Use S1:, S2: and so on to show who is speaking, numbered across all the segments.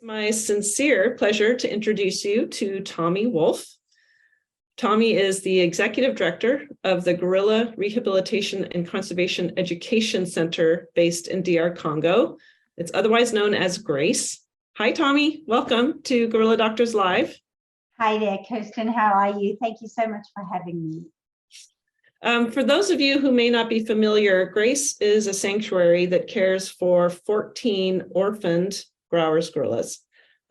S1: My sincere pleasure to introduce you to Tommy Wolf. Tommy is the Executive Director of the Gorilla Rehabilitation and Conservation Education Center based in DR Congo. It's otherwise known as GRACE. Hi, Tommy. Welcome to Gorilla Doctors Live.
S2: Hi there, Kirsten. How are you? Thank you so much for having me.
S1: For those of you who may not be familiar, GRACE is a sanctuary that cares for 14 orphaned Growers gorillas.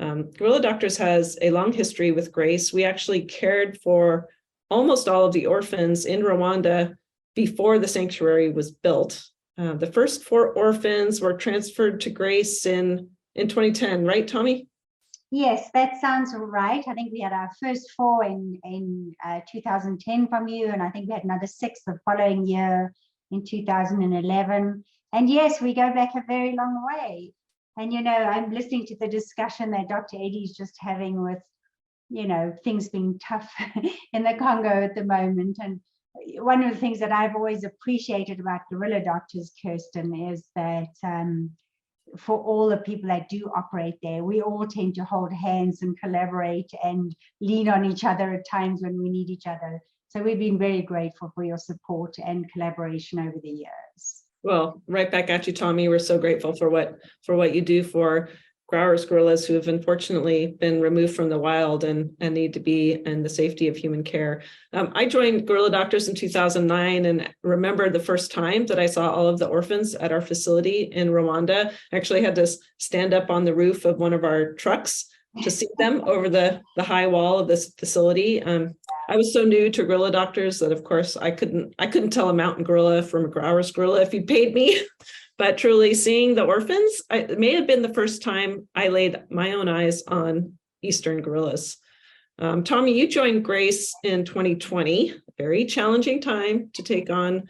S1: Gorilla Doctors has a long history with GRACE. We actually cared for almost all of the orphans in Rwanda before the sanctuary was built. The first 4 orphans were transferred to GRACE in 2010, right, Tommy?
S2: Yes, that sounds right. I think we had our first 4 in 2010 from you, and I think we had another 6 the following year in 2011. And yes, we go back a very long way. And, you know, I'm listening to the discussion that Dr. Eddie is just having with, you know, things being tough in the Congo at the moment. And one of the things that I've always appreciated about Gorilla Doctors, Kirsten, is that for all the people that do operate there, we all tend to hold hands and collaborate and lean on each other at times when we need each other. So we've been very grateful for your support and collaboration over the years.
S1: Well, right back at you, Tommy. We're so grateful for what you do for Growers gorillas who have unfortunately been removed from the wild and need to be in the safety of human care. I joined Gorilla Doctors in 2009 and remember the first time that I saw all of the orphans at our facility in Rwanda. I actually had to stand up on the roof of one of our trucks to see them over the high wall of this facility. I was so new to Gorilla Doctors that, of course, I couldn't tell a mountain gorilla from a Growers gorilla if you paid me. But truly seeing the orphans, it may have been the first time I laid my own eyes on Eastern gorillas. Tommy, you joined GRACE in 2020, a very challenging time to take on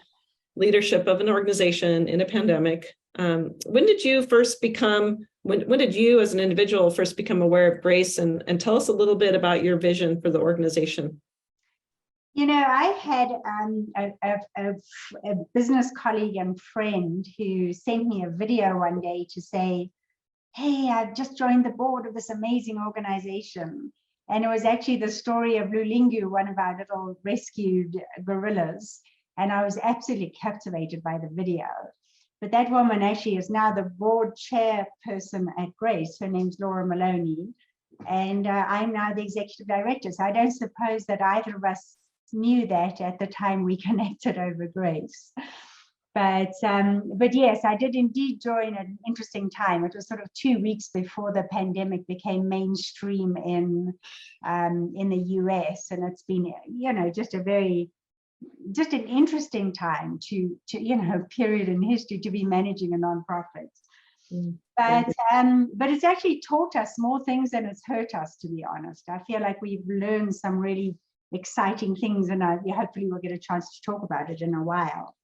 S1: leadership of an organization in a pandemic. When did you as an individual first become aware of GRACE, and tell us a little bit about your vision for the organization?
S2: You know, I had a business colleague and friend who sent me a video one day to say, hey, I've just joined the board of this amazing organization. And it was actually the story of Lulingu, one of our little rescued gorillas. And I was absolutely captivated by the video. But that woman actually is now the board chairperson at GRACE. Her name's Laura Maloney. And I'm now the executive director. So I don't suppose that either of us knew that at the time we connected over GRACE. But yes, I did indeed join at an interesting time. It was sort of 2 weeks before the pandemic became mainstream in the US, and it's been, you know, just an interesting time to you know, period in history to be managing a nonprofit. But it's actually taught us more things than it's hurt us, to be honest. I feel like we've learned some really exciting things, and hopefully we'll get a chance to talk about it in a while.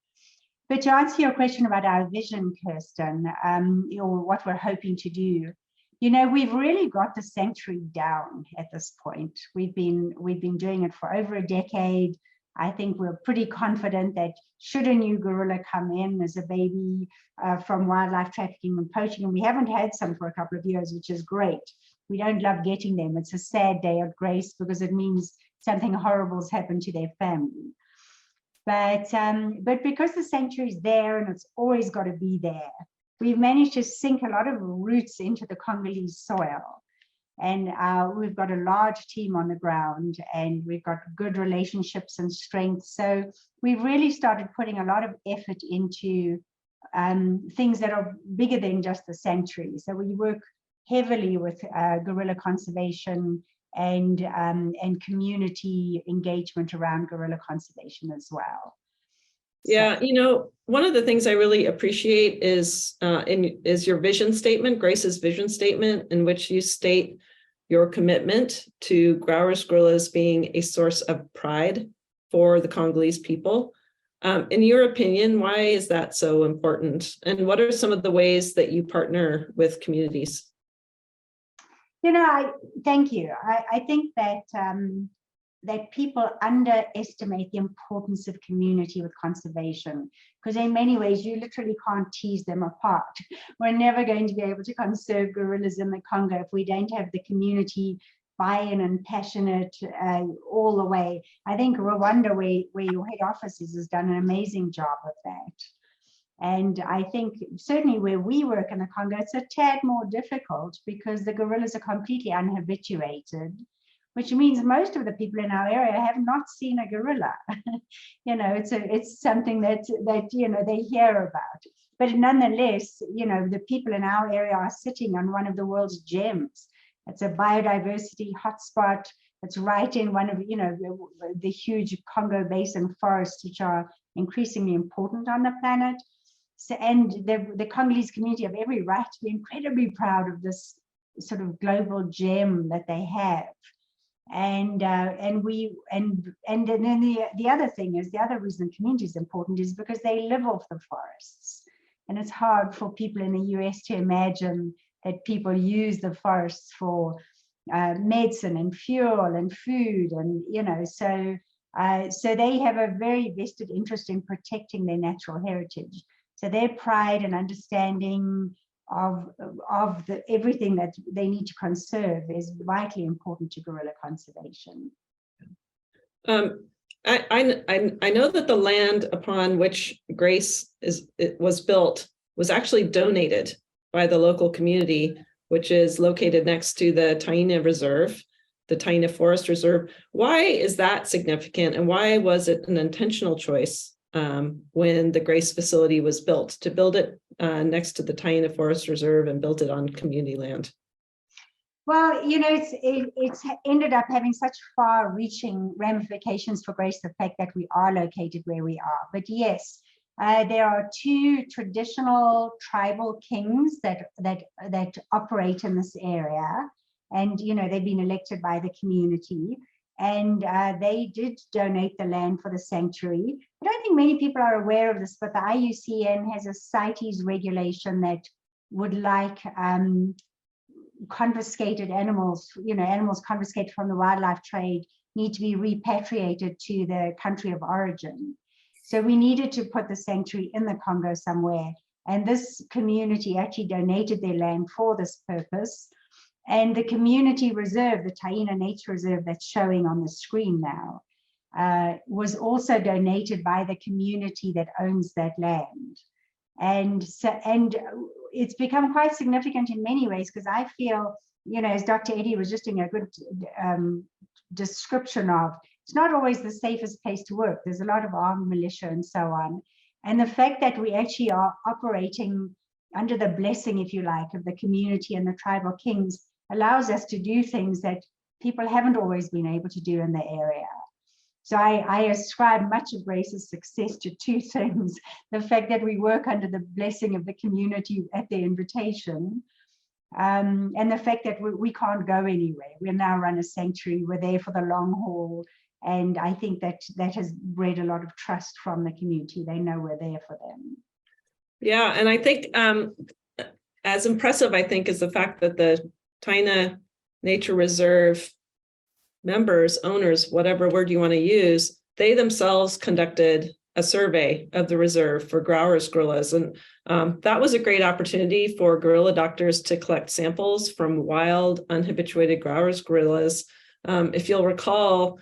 S2: But to answer your question about our vision, Kirsten, or what we're hoping to do, you know, we've really got the sanctuary down at this point. We've been doing it for over a decade. I think we're pretty confident that should a new gorilla come in as a baby from wildlife trafficking and poaching, and we haven't had some for a couple of years, which is great. We don't love getting them. It's a sad day at GRACE because it means something horrible's happened to their family. But because the sanctuary is there and it's always got to be there, we've managed to sink a lot of roots into the Congolese soil. And we've got a large team on the ground, and we've got good relationships and strength. So we've really started putting a lot of effort into things that are bigger than just the sanctuary. So we work heavily with gorilla conservation and community engagement around gorilla conservation as well.
S1: Yeah, you know, one of the things I really appreciate is your vision statement, GRACE's vision statement, in which you state your commitment to Growers gorillas being a source of pride for the Congolese people. In your opinion, why is that so important? And what are some of the ways that you partner with communities?
S2: You know, thank you. I think that that people underestimate the importance of community with conservation, because in many ways you literally can't tease them apart. We're never going to be able to conserve gorillas in the Congo if we don't have the community buy-in and passionate all the way. I think Rwanda, where your head office is, has done an amazing job of that. And I think certainly where we work in the Congo, it's a tad more difficult because the gorillas are completely unhabituated, which means most of the people in our area have not seen a gorilla. You know, it's something that you know, they hear about. But nonetheless, you know, the people in our area are sitting on one of the world's gems. It's a biodiversity hotspot. It's right in one of, you know, the huge Congo Basin forests, which are increasingly important on the planet. So, and the Congolese community have every right to be incredibly proud of this sort of global gem that they have. And then the other thing is, the other reason community is important is because they live off the forests. And it's hard for people in the US to imagine that people use the forests for medicine and fuel and food, and you know, so they have a very vested interest in protecting their natural heritage. So their pride and understanding of everything that they need to conserve is vitally important to gorilla conservation.
S1: I know that the land upon which Grace was built was actually donated by the local community, which is located next to the Taina Reserve, the Taina Forest Reserve. Why is that significant, and why was it an intentional choice when the Grace facility was built, to build it next to the Taina Forest Reserve and built it on community land?
S2: Well, you know, it's ended up having such far-reaching ramifications for Grace, the fact that we are located where we are. But yes, there are two traditional tribal kings that operate in this area, and you know, they've been elected by the community, and they did donate the land for the sanctuary. I don't think many people are aware of this, but the IUCN has a CITES regulation that would like confiscated animals, you know, animals confiscated from the wildlife trade, need to be repatriated to the country of origin. So we needed to put the sanctuary in the Congo somewhere. And this community actually donated their land for this purpose. And the community reserve, the Taina Nature Reserve that's showing on the screen now, was also donated by the community that owns that land. And it's become quite significant in many ways, because I feel, you know, as Dr. Eddie was just doing a good description of, it's not always the safest place to work. There's a lot of armed militia and so on. And the fact that we actually are operating under the blessing, if you like, of the community and the tribal kings allows us to do things that people haven't always been able to do in the area. So I ascribe much of Grace's success to two things: the fact that we work under the blessing of the community at their invitation, and the fact that we can't go anywhere. We now run a sanctuary, we're there for the long haul, and I think that has bred a lot of trust from the community. They know we're there for them.
S1: Yeah, and I think as impressive, I think, is the fact that the Taina Nature Reserve members, owners, whatever word you want to use, they themselves conducted a survey of the reserve for Grauer's gorillas. And that was a great opportunity for gorilla doctors to collect samples from wild, unhabituated Grauer's gorillas. If you'll recall,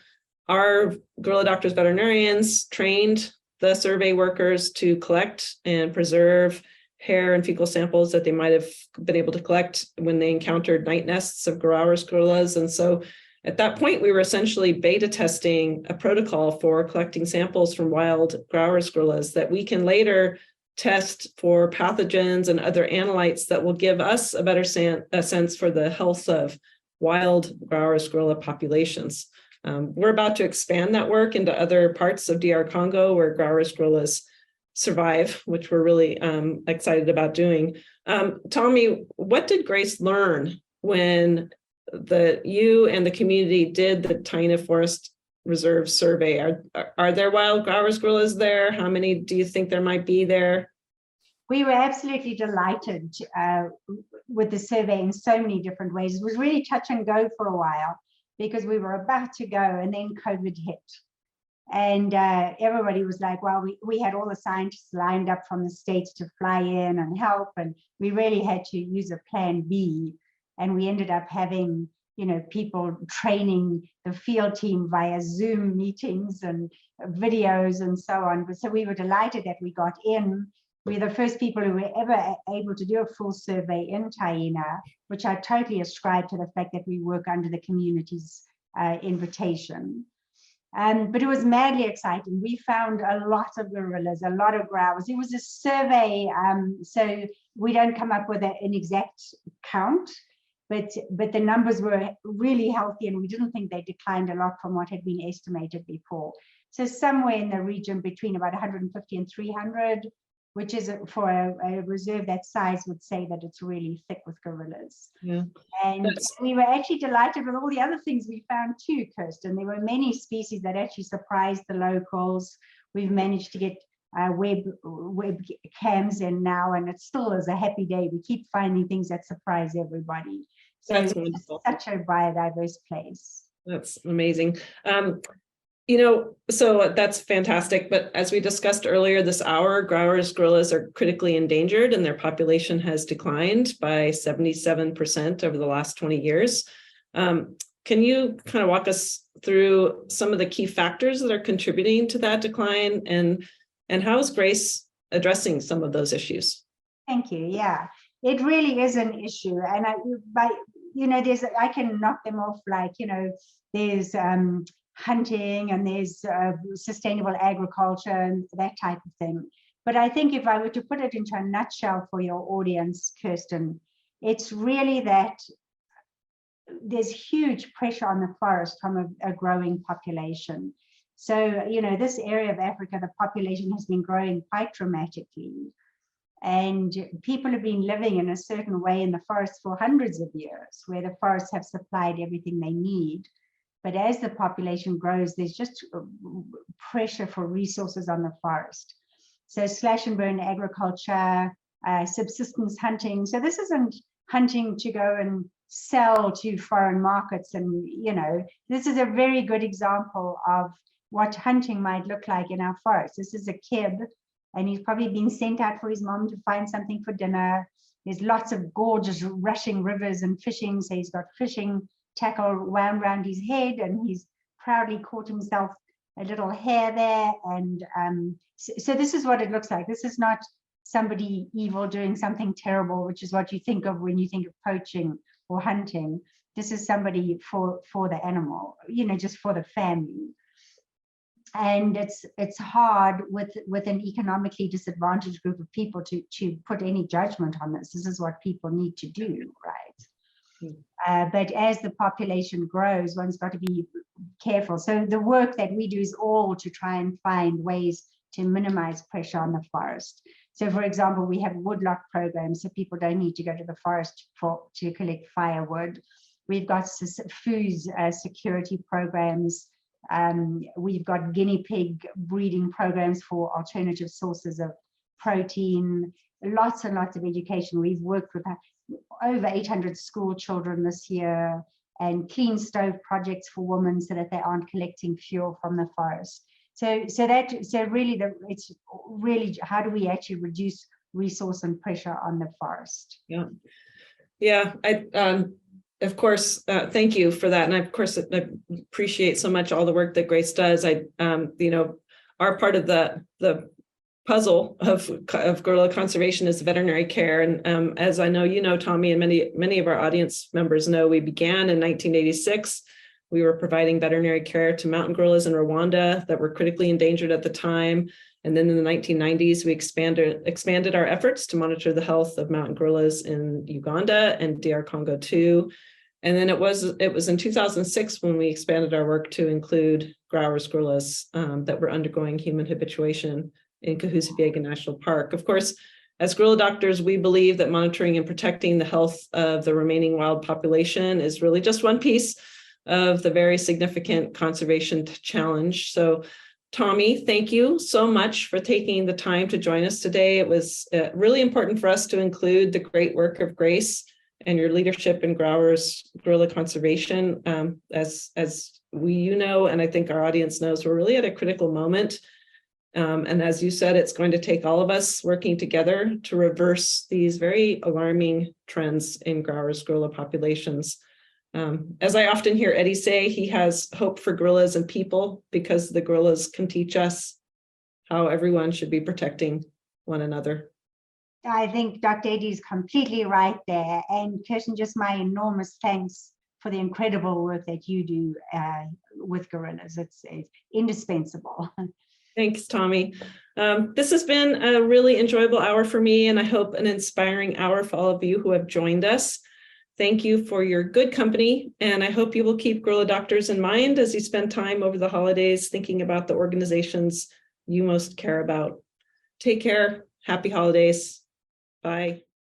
S1: our gorilla doctors, veterinarians, trained the survey workers to collect and preserve hair and fecal samples that they might have been able to collect when they encountered night nests of Grauer's gorillas. And so at that point, we were essentially beta testing a protocol for collecting samples from wild Grauer's gorillas that we can later test for pathogens and other analytes that will give us a better sense for the health of wild Grauer's gorilla populations. We're about to expand that work into other parts of DR Congo where Grauer's gorillas survive, which we're really excited about doing. Tommy, what did Grace learn when you and the community did the Taina Forest Reserve survey? Are there wild Grauer's gorillas there? How many do you think there might be there?
S2: We were absolutely delighted with the survey in so many different ways. It was really touch and go for a while. because we were about to go, and then COVID hit. And everybody was like, well, we had all the scientists lined up from the States to fly in and help, and we really had to use a plan B. And we ended up having, people training the field team via Zoom meetings and videos and so on. But so we were delighted that we got in. We're the first people who were ever able to do a full survey in Taina, which I totally ascribe to the fact that we work under the community's invitation. But it was madly exciting. We found a lot of gorillas, a lot of growers. It was a survey, so we don't come up with an exact count, but the numbers were really healthy, and we didn't think they declined a lot from what had been estimated before. So somewhere in the region between about 150 and 300, which is for a reserve that size would say that it's really thick with gorillas.
S1: Yeah.
S2: And we were actually delighted with all the other things we found too, Kirsten. There were many species that actually surprised the locals. We've managed to get web cams in now, and it still is a happy day. We keep finding things that surprise everybody. So
S1: That's
S2: it's
S1: wonderful.
S2: such a biodiverse place.
S1: That's amazing. So that's fantastic. But as we discussed earlier this hour, Grauer's gorillas are critically endangered, and their population has declined by 77% over the last 20 years. Can you kind of walk us through some of the key factors that are contributing to that decline, and how is Grace addressing some of those issues?
S2: Thank you. Yeah, it really is an issue. And I can knock them off like, there's hunting, and there's sustainable agriculture and that type of thing. But I think if I were to put it into a nutshell for your audience, Kirsten, it's really that there's huge pressure on the forest from a growing population. So, this area of Africa, the population has been growing quite dramatically. And people have been living in a certain way in the forest for hundreds of years, where the forests have supplied everything they need. But as the population grows, there's just pressure for resources on the forest. So slash and burn agriculture, subsistence hunting. So this isn't hunting to go and sell to foreign markets. And, this is a very good example of what hunting might look like in our forest. This is a kid, and he's probably been sent out for his mom to find something for dinner. There's lots of gorgeous rushing rivers and fishing. So he's got fishing tackle wound around his head, and he's proudly caught himself a little hare there. And so this is what it looks like. This is not somebody evil doing something terrible, which is what you think of when you think of poaching or hunting. This is somebody for the animal, just for the family. And it's hard with an economically disadvantaged group of people to put any judgment on this. This is what people need to do, right? But as the population grows, one's got to be careful. So the work that we do is all to try and find ways to minimize pressure on the forest. So, for example, we have woodlot programs, so people don't need to go to the forest to collect firewood. We've got food security programs. We've got guinea pig breeding programs for alternative sources of protein. Lots and lots of education. We've worked with over 800 school children this year, and clean stove projects for women so that they aren't collecting fuel from the forest. So really it's really how do we actually reduce resource and pressure on the forest?
S1: Yeah. I of course, thank you for that, and of course I appreciate so much all the work that Grace does. Our part of the puzzle of gorilla conservation is veterinary care, and as I know, Tommy, and many of our audience members know, we began in 1986. We were providing veterinary care to mountain gorillas in Rwanda that were critically endangered at the time. And then in the 1990s, we expanded our efforts to monitor the health of mountain gorillas in Uganda and DR Congo too. And then it was in 2006 when we expanded our work to include Grauer's gorillas that were undergoing human habituation in Kahuzi-Biega National Park. Of course, as gorilla doctors, we believe that monitoring and protecting the health of the remaining wild population is really just one piece of the very significant conservation challenge. So, Tommy, thank you so much for taking the time to join us today. It was really important for us to include the great work of Grace and your leadership in Growers Gorilla Conservation. As you know, and I think our audience knows, we're really at a critical moment. And as you said, it's going to take all of us working together to reverse these very alarming trends in Growers gorilla populations. As I often hear Eddie say, he has hope for gorillas and people because the gorillas can teach us how everyone should be protecting one another.
S2: I think Dr. Eddie is completely right there. And Kirsten, just my enormous thanks for the incredible work that you do with gorillas. It's indispensable.
S1: Thanks, Tommy. This has been a really enjoyable hour for me, and I hope an inspiring hour for all of you who have joined us. Thank you for your good company, and I hope you will keep gorilla doctors in mind as you spend time over the holidays thinking about the organizations you most care about. Take care. Happy holidays. Bye.